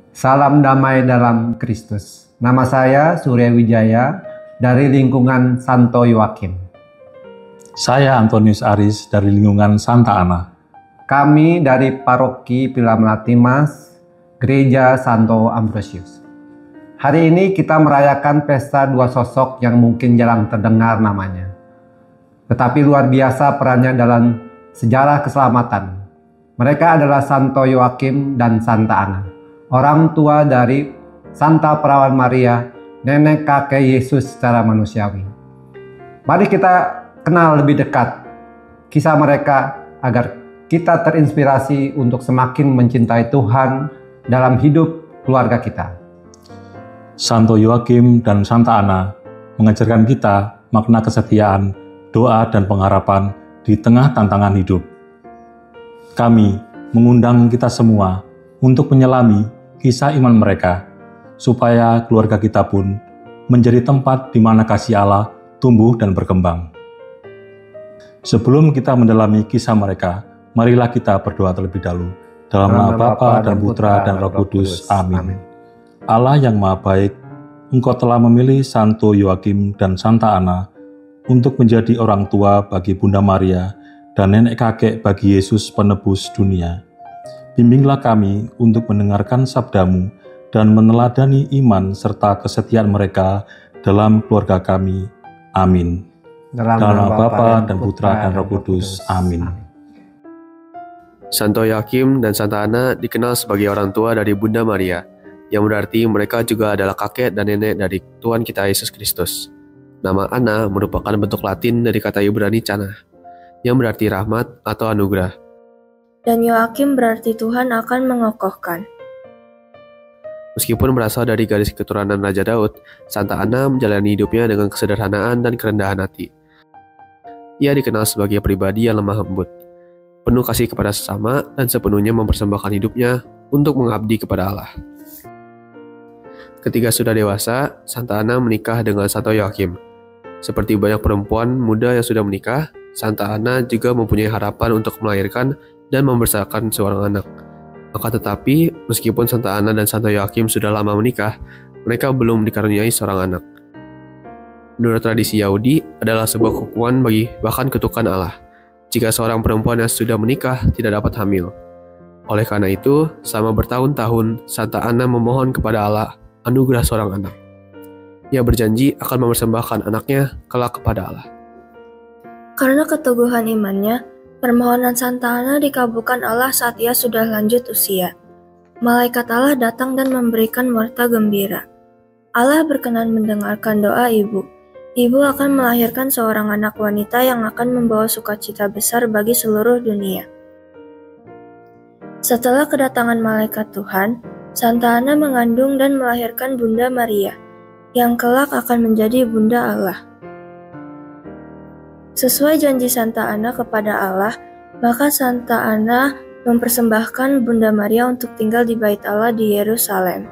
Salam damai dalam Kristus. Nama saya Surya Wijaya dari lingkungan Santo Yoakim. Saya Antonius Aris dari lingkungan Santa Ana. Kami dari Paroki Pila Melati Mas, Gereja Santo Ambrosius. Hari ini kita merayakan pesta dua sosok yang mungkin jarang terdengar namanya. Tetapi luar biasa perannya dalam sejarah keselamatan. Mereka adalah Santo Yoakim dan Santa Ana, orang tua dari Santa Perawan Maria, nenek kakek Yesus secara manusiawi. Mari kita kenal lebih dekat kisah mereka agar kita terinspirasi untuk semakin mencintai Tuhan dalam hidup keluarga kita. Santo Yoakim dan Santa Ana mengajarkan kita makna kesetiaan, doa dan pengharapan di tengah tantangan hidup. Kami mengundang kita semua untuk menyelami kisah iman mereka, supaya keluarga kita pun menjadi tempat di mana kasih Allah tumbuh dan berkembang. Sebelum kita mendalami kisah mereka, marilah kita berdoa terlebih dahulu. Dalam nama Bapa dan Putra dan Roh Kudus. Amin. Allah yang Maha Baik, Engkau telah memilih Santo Yoakim dan Santa Ana untuk menjadi orang tua bagi Bunda Maria dan nenek kakek bagi Yesus penebus dunia. Bimbinglah kami untuk mendengarkan sabda-Mu dan meneladani iman serta kesetiaan mereka dalam keluarga kami. Amin. Dalam nama Bapa dan Putra dan Roh Kudus. Amin. Santo Yoakim dan Santa Ana dikenal sebagai orang tua dari Bunda Maria, yang berarti mereka juga adalah kakek dan nenek dari Tuhan kita Yesus Kristus. Nama Ana merupakan bentuk Latin dari kata Ibrani Chana, yang berarti rahmat atau anugerah. Dan Yoakim berarti Tuhan akan mengokohkan. Meskipun berasal dari garis keturunan Raja Daud, Santa Ana menjalani hidupnya dengan kesederhanaan dan kerendahan hati. Ia dikenal sebagai pribadi yang lemah lembut, penuh kasih kepada sesama, dan sepenuhnya mempersembahkan hidupnya untuk mengabdi kepada Allah. Ketika sudah dewasa, Santa Ana menikah dengan Santo Yoakim. Seperti banyak perempuan muda yang sudah menikah, Santa Ana juga mempunyai harapan untuk melahirkan dan membesarkan seorang anak. Maka tetapi, meskipun Santa Ana dan Santo Yoakim sudah lama menikah, mereka belum dikaruniai seorang anak. Menurut tradisi Yahudi, adalah sebuah hukuman bagi bahkan kutukan Allah jika seorang perempuan yang sudah menikah tidak dapat hamil. Oleh karena itu, selama bertahun-tahun, Santa Ana memohon kepada Allah anugerah seorang anak. Ia berjanji akan mempersembahkan anaknya kelak kepada Allah. Karena keteguhan imannya, permohonan Santa Ana dikabulkan Allah saat ia sudah lanjut usia. Malaikat Allah datang dan memberikan warta gembira. Allah berkenan mendengarkan doa ibu. Ibu akan melahirkan seorang anak wanita yang akan membawa sukacita besar bagi seluruh dunia. Setelah kedatangan malaikat Tuhan, Santa Ana mengandung dan melahirkan Bunda Maria, yang kelak akan menjadi Bunda Allah. Sesuai janji Santa Ana kepada Allah, maka Santa Ana mempersembahkan Bunda Maria untuk tinggal di Bait Allah di Yerusalem.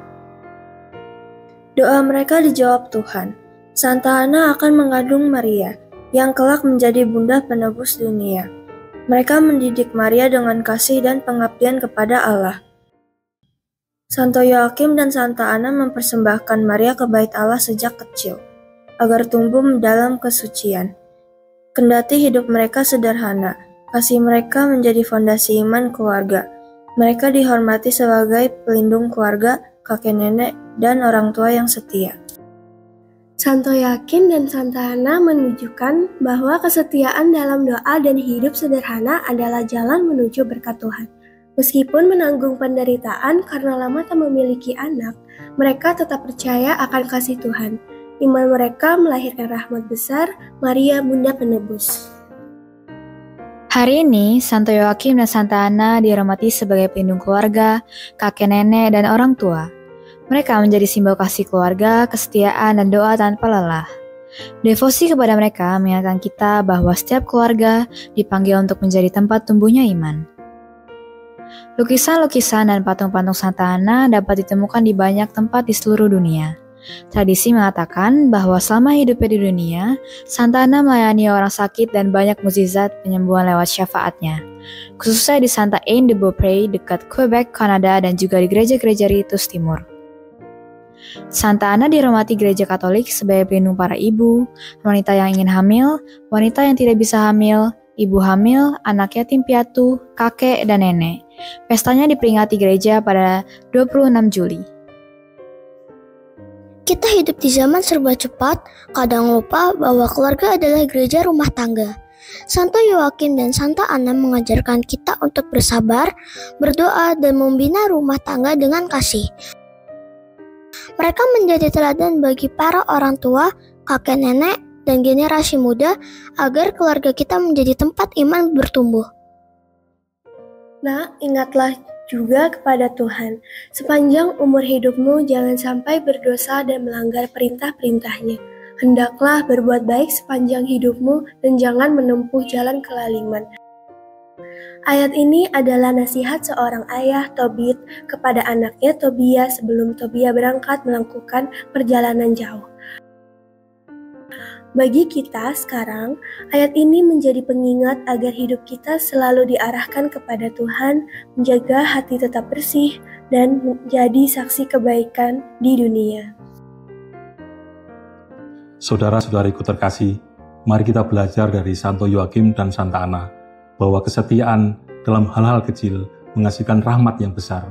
Doa mereka dijawab Tuhan. Santa Ana akan mengandung Maria, yang kelak menjadi Bunda penebus dunia. Mereka mendidik Maria dengan kasih dan pengabdian kepada Allah. Santo Yoakim dan Santa Ana mempersembahkan Maria ke Bait Allah sejak kecil, agar tumbuh dalam kesucian. Kendati hidup mereka sederhana, kasih mereka menjadi fondasi iman keluarga. Mereka dihormati sebagai pelindung keluarga, kakek nenek, dan orang tua yang setia. Santo Yoakim dan Santa Ana menunjukkan bahwa kesetiaan dalam doa dan hidup sederhana adalah jalan menuju berkat Tuhan. Meskipun menanggung penderitaan karena lama tak memiliki anak, mereka tetap percaya akan kasih Tuhan. Iman mereka melahirkan rahmat besar, Maria Bunda Penebus. Hari ini, Santo Yoakim dan Santa Ana dihormati sebagai pelindung keluarga, kakek nenek, dan orang tua. Mereka menjadi simbol kasih keluarga, kesetiaan, dan doa tanpa lelah. Devosi kepada mereka mengingatkan kita bahwa setiap keluarga dipanggil untuk menjadi tempat tumbuhnya iman. Lukisan-lukisan dan patung-patung Santa Ana dapat ditemukan di banyak tempat di seluruh dunia. Tradisi mengatakan bahwa selama hidupnya di dunia, Santa Ana melayani orang sakit dan banyak mukjizat penyembuhan lewat syafaatnya. khususnya di Santa Anne de Beaupré dekat Quebec, Kanada, dan juga di gereja-gereja Ritus Timur. Santa Ana dihormati gereja Katolik sebagai pelindung para ibu, wanita yang ingin hamil, wanita yang tidak bisa hamil, ibu hamil, anak yatim piatu, kakek, dan nenek. Pestanya diperingati gereja pada 26 Juli. Kita hidup di zaman serba cepat, kadang lupa bahwa keluarga adalah gereja rumah tangga. Santo Yoakim dan Santa Ana mengajarkan kita untuk bersabar, berdoa, dan membina rumah tangga dengan kasih. Mereka menjadi teladan bagi para orang tua, kakek nenek, dan generasi muda agar keluarga kita menjadi tempat iman bertumbuh. Nah, ingatlah juga kepada Tuhan. Sepanjang umur hidupmu jangan sampai berdosa dan melanggar perintah-perintahnya. Hendaklah berbuat baik sepanjang hidupmu dan jangan menempuh jalan kelaliman. Ayat ini adalah nasihat seorang ayah Tobit kepada anaknya Tobia sebelum Tobia berangkat melakukan perjalanan jauh. Bagi kita sekarang, ayat ini menjadi pengingat agar hidup kita selalu diarahkan kepada Tuhan, menjaga hati tetap bersih, dan menjadi saksi kebaikan di dunia. Saudara-saudariku terkasih, mari kita belajar dari Santo Yoakim dan Santa Ana, bahwa kesetiaan dalam hal-hal kecil menghasilkan rahmat yang besar.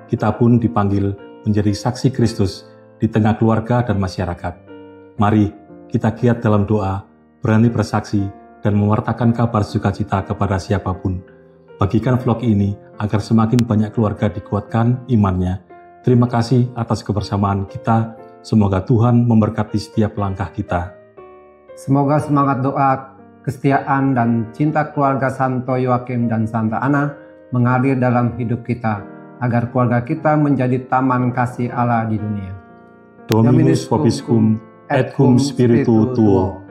Kita pun dipanggil menjadi saksi Kristus di tengah keluarga dan masyarakat. Mari kita giat dalam doa, berani bersaksi, dan mewartakan kabar sukacita kepada siapapun. Bagikan vlog ini agar semakin banyak keluarga dikuatkan imannya. Terima kasih atas kebersamaan kita. Semoga Tuhan memberkati setiap langkah kita. Semoga semangat doa, kesetiaan, dan cinta keluarga Santo Yoakim dan Santa Ana mengalir dalam hidup kita, agar keluarga kita menjadi taman kasih Allah di dunia. Dominus vobiscum, et cum spiritu tuo.